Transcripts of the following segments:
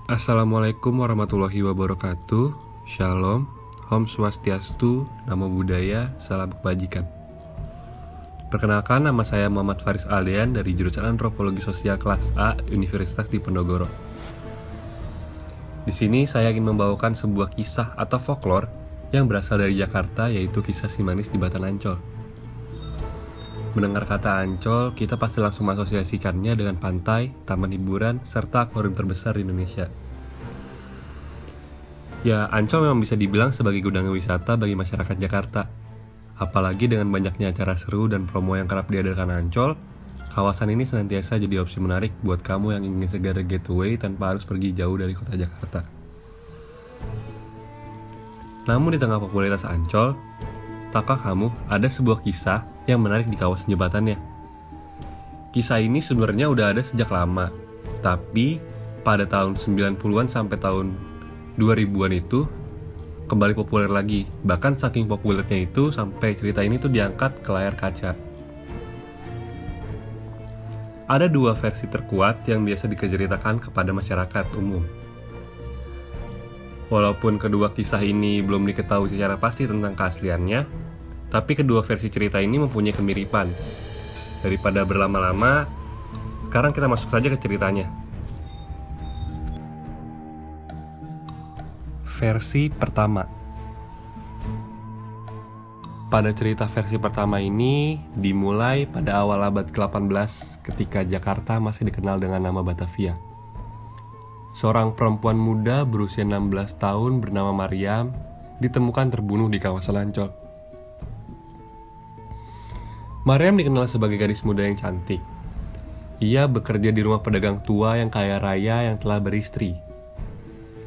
Assalamualaikum warahmatullahi wabarakatuh. Shalom, Om Swastiastu, Namo Buddhaya, Salam Kebajikan. Perkenalkan, nama saya Muhammad Faris Aldean dari jurusan Antropologi Sosial kelas A Universitas Diponegoro. Di sini saya ingin membawakan sebuah kisah atau folklore yang berasal dari Jakarta, yaitu kisah si manis di Batan Ancol. Mendengar kata Ancol, kita pasti langsung mengasosiasikannya dengan pantai, taman hiburan, serta akuarium terbesar di Indonesia. Ya, Ancol memang bisa dibilang sebagai gudang wisata bagi masyarakat Jakarta. Apalagi dengan banyaknya acara seru dan promo yang kerap diadakan Ancol, kawasan ini senantiasa jadi opsi menarik buat kamu yang ingin segar getaway tanpa harus pergi jauh dari kota Jakarta. Namun di tengah popularitas Ancol, tahukah kamu ada sebuah kisah yang menarik di kawasan jembatannya? Kisah ini sebenarnya udah ada sejak lama, tapi pada tahun 90-an sampai tahun 2000-an itu kembali populer lagi. Bahkan saking populernya itu sampai cerita ini tuh diangkat ke layar kaca. Ada dua versi terkuat yang biasa diceritakan kepada masyarakat umum. Walaupun kedua kisah ini belum diketahui secara pasti tentang keasliannya, tapi kedua versi cerita ini mempunyai kemiripan. Daripada berlama-lama, sekarang kita masuk saja ke ceritanya. Versi pertama. Pada cerita versi pertama ini dimulai pada awal abad ke-18 ketika Jakarta masih dikenal dengan nama Batavia. Seorang perempuan muda berusia 16 tahun bernama Mariam ditemukan terbunuh di kawasan Ancol. Mariam dikenal sebagai gadis muda yang cantik. Ia bekerja di rumah pedagang tua yang kaya raya yang telah beristri.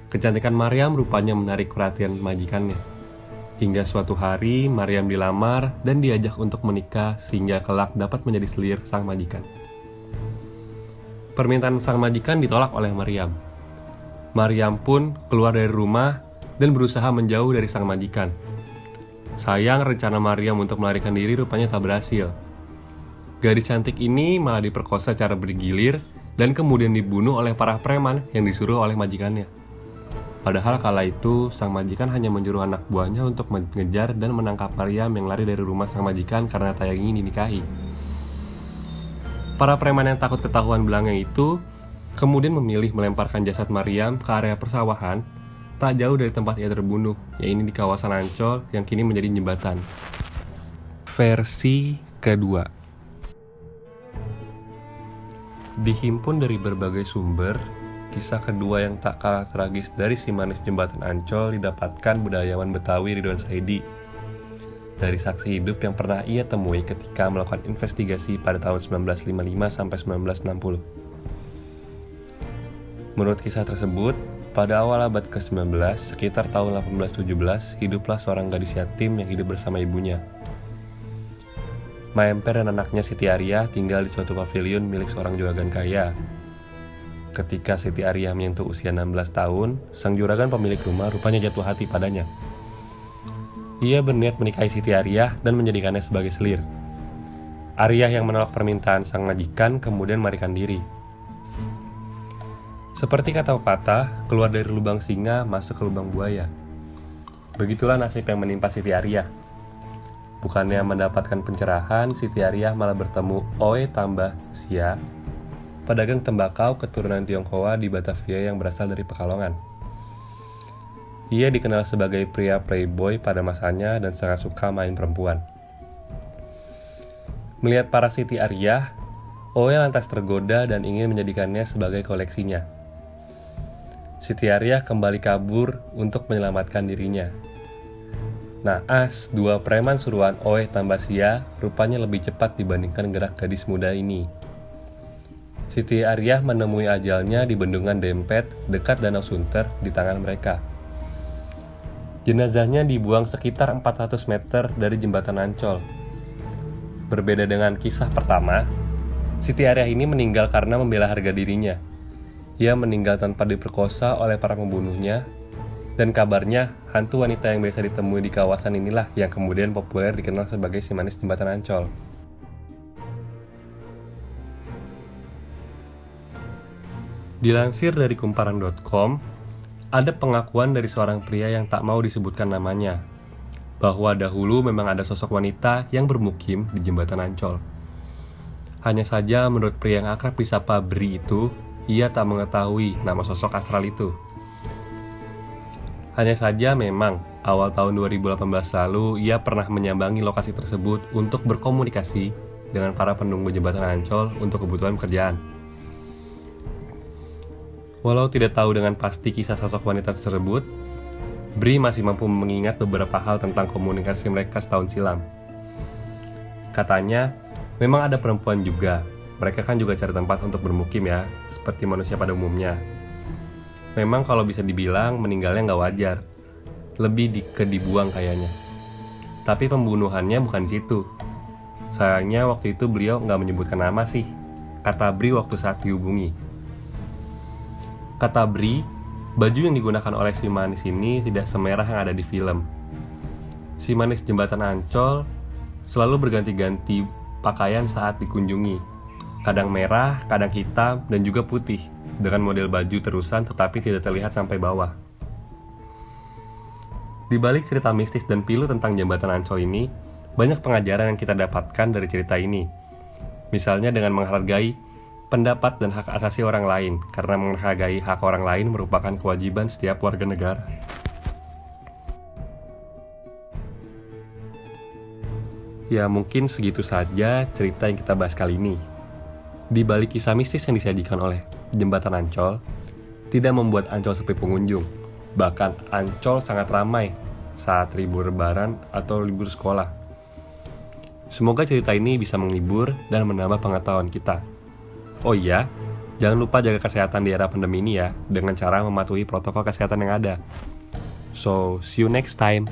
Kecantikan Mariam rupanya menarik perhatian majikannya. Hingga suatu hari, Mariam dilamar dan diajak untuk menikah sehingga kelak dapat menjadi selir sang majikan. Permintaan sang majikan ditolak oleh Mariam. Mariam pun keluar dari rumah dan berusaha menjauh dari sang majikan. Sayang, rencana Mariam untuk melarikan diri rupanya tak berhasil. Gadis cantik ini malah diperkosa secara bergilir dan kemudian dibunuh oleh para preman yang disuruh oleh majikannya. Padahal kala itu, sang majikan hanya menyuruh anak buahnya untuk mengejar dan menangkap Mariam yang lari dari rumah sang majikan karena tak ingin dinikahi. Para preman yang takut ketahuan belangnya itu kemudian memilih melemparkan jasad Mariam ke area persawahan tak jauh dari tempat ia terbunuh, yaitu di kawasan Ancol yang kini menjadi jembatan. Versi kedua. Dihimpun dari berbagai sumber, kisah kedua yang tak kalah tragis dari si manis jembatan Ancol didapatkan budayawan Betawi Ridwan Saidi dari saksi hidup yang pernah ia temui ketika melakukan investigasi pada tahun 1955 sampai 1960. Menurut kisah tersebut, pada awal abad ke-19, sekitar tahun 1817, hiduplah seorang gadis yatim yang hidup bersama ibunya. Maemper dan anaknya Siti Ariyah tinggal di suatu pavilion milik seorang juragan kaya. Ketika Siti Ariyah menyentuh usia 16 tahun, sang juragan pemilik rumah rupanya jatuh hati padanya. Ia berniat menikahi Siti Ariyah dan menjadikannya sebagai selir. Ariyah yang menolak permintaan sang majikan kemudian melarikan diri. Seperti kata pepatah, keluar dari lubang singa, masuk ke lubang buaya. Begitulah nasib yang menimpa Siti Ariyah. Bukannya mendapatkan pencerahan, Siti Ariyah malah bertemu Oe Tambah Sia, pedagang tembakau keturunan Tionghoa di Batavia yang berasal dari Pekalongan. Ia dikenal sebagai pria playboy pada masanya dan sangat suka main perempuan. Melihat para Siti Ariyah, Oe lantas tergoda dan ingin menjadikannya sebagai koleksinya. Siti Ariyah kembali kabur untuk menyelamatkan dirinya. Naas, dua preman suruhan Oe Tambah Sia rupanya lebih cepat dibandingkan gerak gadis muda ini. Siti Ariyah menemui ajalnya di bendungan Dempet dekat Danau Sunter di tangan mereka. Jenazahnya dibuang sekitar 400 meter dari jembatan Ancol. Berbeda dengan kisah pertama, Siti Ariyah ini meninggal karena membela harga dirinya. Ia meninggal tanpa diperkosa oleh para pembunuhnya, dan kabarnya hantu wanita yang biasa ditemui di kawasan inilah yang kemudian populer dikenal sebagai si manis jembatan Ancol. Dilansir dari kumparan.com, ada pengakuan dari seorang pria yang tak mau disebutkan namanya, bahwa dahulu memang ada sosok wanita yang bermukim di jembatan Ancol. Hanya saja menurut pria yang akrab disapa Bri itu, ia tak mengetahui nama sosok astral itu. Hanya saja memang awal tahun 2018 lalu ia pernah menyambangi lokasi tersebut untuk berkomunikasi dengan para penunggu jembatan Ancol untuk kebutuhan pekerjaan. Walau tidak tahu dengan pasti kisah sosok wanita tersebut, Bri masih mampu mengingat beberapa hal tentang komunikasi mereka setahun silam. Katanya, memang ada perempuan juga. Mereka kan juga cari tempat untuk bermukim ya, seperti manusia pada umumnya. Memang kalau bisa dibilang meninggalnya nggak wajar, lebih dibuang kayaknya. Tapi pembunuhannya bukan di situ. Sayangnya waktu itu beliau nggak menyebutkan nama sih, kata Bri waktu saat dihubungi. Kata Bri, baju yang digunakan oleh si manis ini tidak semerah yang ada di film. Si manis jembatan Ancol selalu berganti-ganti pakaian saat dikunjungi. Kadang merah, kadang hitam, dan juga putih, dengan model baju terusan tetapi tidak terlihat sampai bawah. Di balik cerita mistis dan pilu tentang jembatan Ancol ini, banyak pengajaran yang kita dapatkan dari cerita ini. Misalnya dengan menghargai pendapat dan hak asasi orang lain, karena menghargai hak orang lain merupakan kewajiban setiap warga negara. Ya mungkin segitu saja cerita yang kita bahas kali ini. Di balik kisah mistis yang disajikan oleh jembatan Ancol, tidak membuat Ancol sepi pengunjung. Bahkan Ancol sangat ramai saat libur lebaran atau libur sekolah. Semoga cerita ini bisa menghibur dan menambah pengetahuan kita. Oh iya, jangan lupa jaga kesehatan di era pandemi ini ya, dengan cara mematuhi protokol kesehatan yang ada. So, see you next time.